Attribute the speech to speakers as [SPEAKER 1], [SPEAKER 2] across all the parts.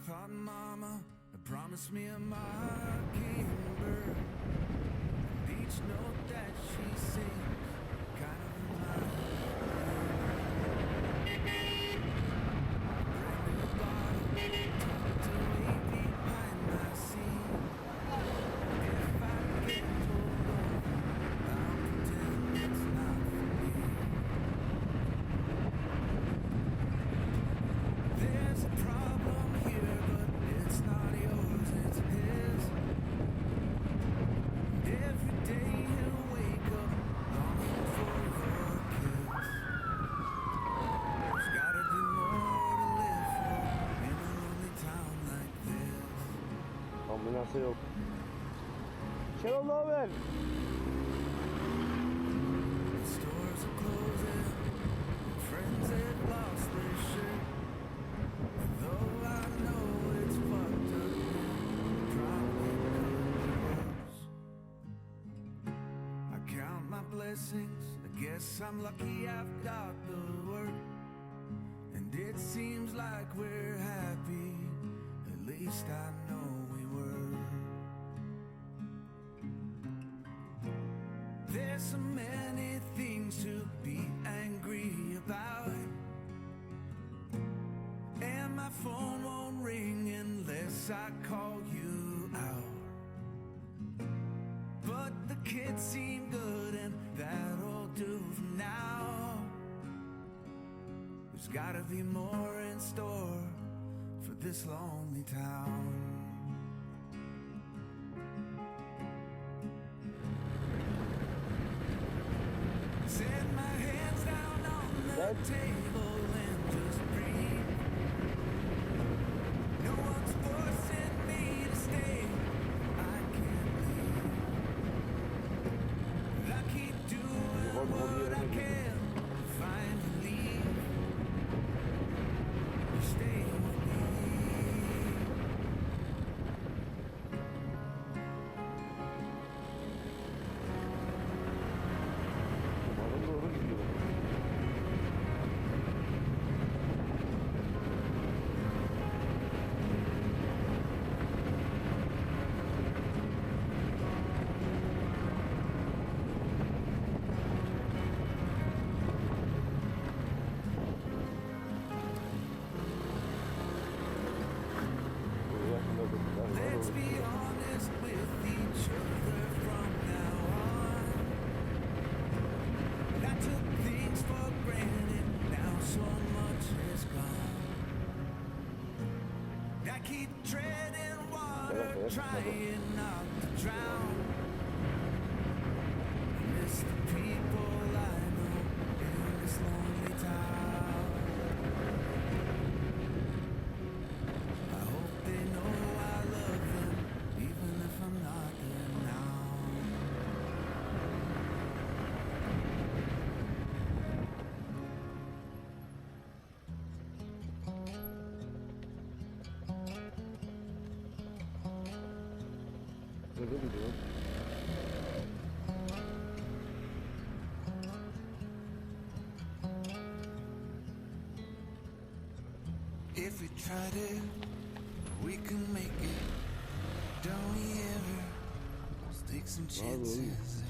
[SPEAKER 1] thought mama had promised me a mockingbird. And each note that she sings kind of reminds me. Brand new bottle tucked away behind my seat. If I get pulled over, I'll pretend it's not for me. There's a problem here, but it's not yours, it's his. Every day he'll wake up longing for your kiss. There's gotta be more to live for in a lonely town like this.
[SPEAKER 2] Ambulansa yok. Şenol ne haber?
[SPEAKER 1] The stores are closing, friends have lost their shirt. Though I know it's fucked up, it probably could be worse. I count my blessings, I guess I'm lucky I've got the work. And it seems like we're happy, at least I know we were. There's so many things to be angry about, and my phone won't ring unless I call you out. But the kids seem good and that'll do for now. There's gotta be more in store for this lonely town. Set my hands down on the table and just breathe. No one's forcing me to stay. I can't leave. I keep doing what I can to find relief. You stay with me.
[SPEAKER 2] Umarım doğru gidiyor.
[SPEAKER 1] Let's be honest with each other from now on. I took things for granted, now so much is gone. I keep treading water, trying not to drown. I miss the people I know in this lonely town. I hope they know I love them, even if I'm not there now.
[SPEAKER 2] Nerede gidiyor?
[SPEAKER 1] If we tried it, we can make it. Don't we ever? Let's take some chances.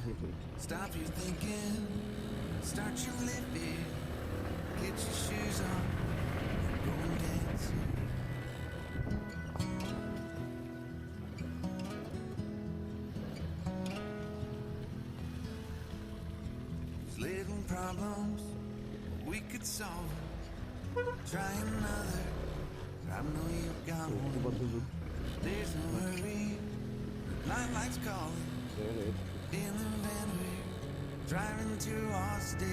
[SPEAKER 1] Stop your thinking, start your living. Get your shoes on, go and dance. These little problems we could solve. Try another. I know you've got one. There's no hurry. Night lights calling.
[SPEAKER 2] Evet.
[SPEAKER 1] In the van we're driving to Austin.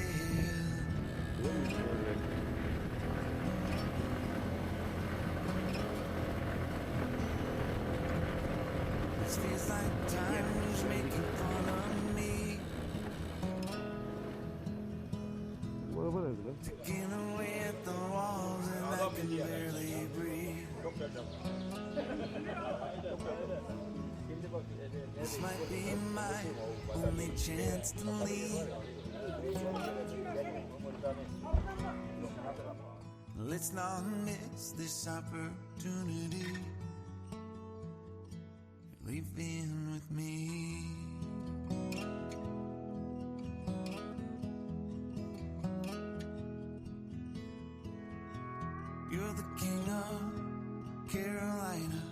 [SPEAKER 1] This feels like time's making fun of me.
[SPEAKER 2] Bu araba nerede lan?
[SPEAKER 1] Taking away at the walls and I can barely breathe. This might be my only chance to leave. Let's not miss this this opportunity. Leave in with me. You're the king of Carolina.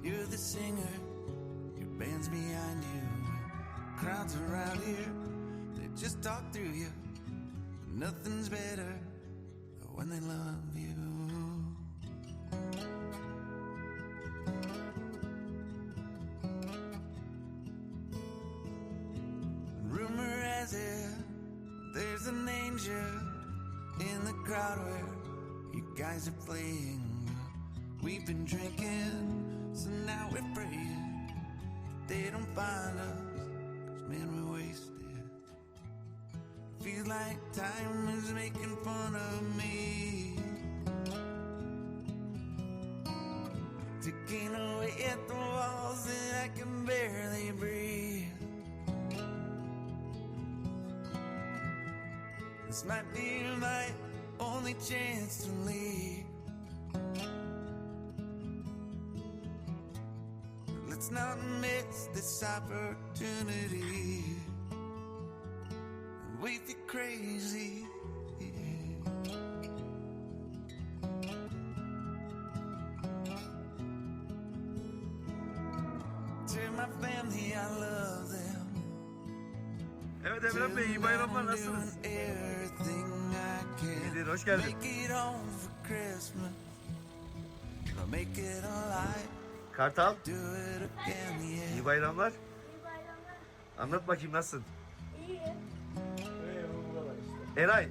[SPEAKER 1] You're the singer. Your band's behind you. Crowds around here, they just talk through you. Nothing's better than when they love you. Rumor has it there's an angel in the crowd where you guys are playing. We've been drinking, so now we're praying they don't find us, 'cause man, we're wasted. Feels like time is making fun of me, ticking away at the walls that I can barely breathe. This might be my only chance to leave. Let's not miss this opportunity. We feel crazy. To my family, I love them.
[SPEAKER 3] Evet Emre Bey, iyi bayramlar, nasılsınız? İyidir, hoş geldin. Kartal, iyi bayramlar. Anlat bakayım, nasılsın?
[SPEAKER 4] İyi.
[SPEAKER 3] Eray,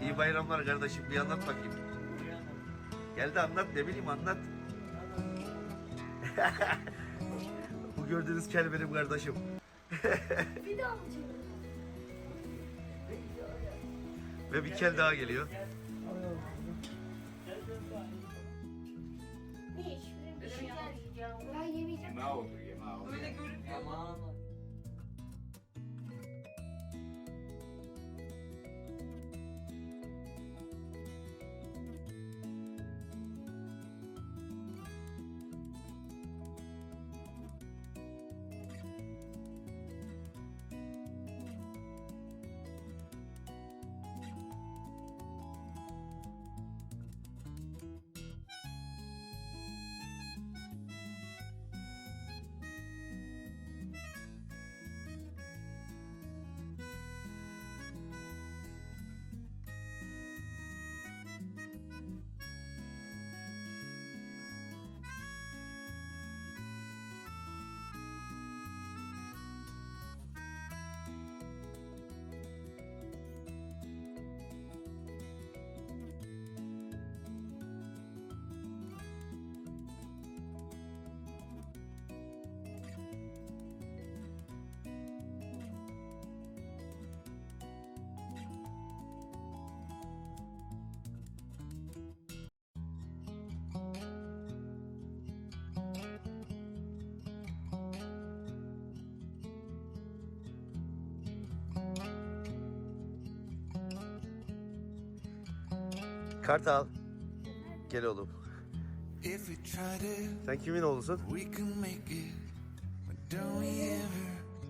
[SPEAKER 3] iyi bayramlar kardeşim, bir anlat bakayım. Gel de anlat, ne bileyim, anlat. Bu gördüğünüz kel benim kardeşim.
[SPEAKER 4] Video mu çekiyorsun?
[SPEAKER 3] Ve bir kel daha geliyor.
[SPEAKER 4] Ne iş? Bir şeyler yiyeceğim. Ben yemeyeceğim.
[SPEAKER 5] Yemeğe otur, yemeğe otur.
[SPEAKER 6] Öyle görünüyor.
[SPEAKER 3] Kartal, gel oğlum. Sen kimin oğlusun?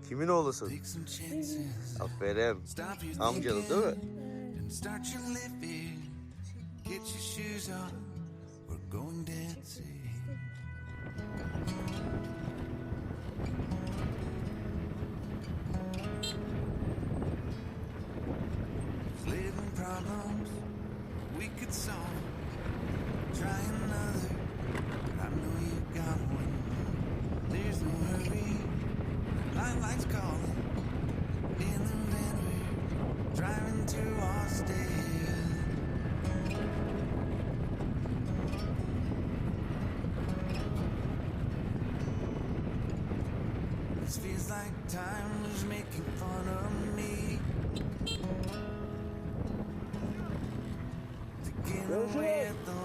[SPEAKER 3] Kimin oğlusun? Aferin. Amcalı değil mi?
[SPEAKER 1] Feels like time is making fun of me. Taking away at the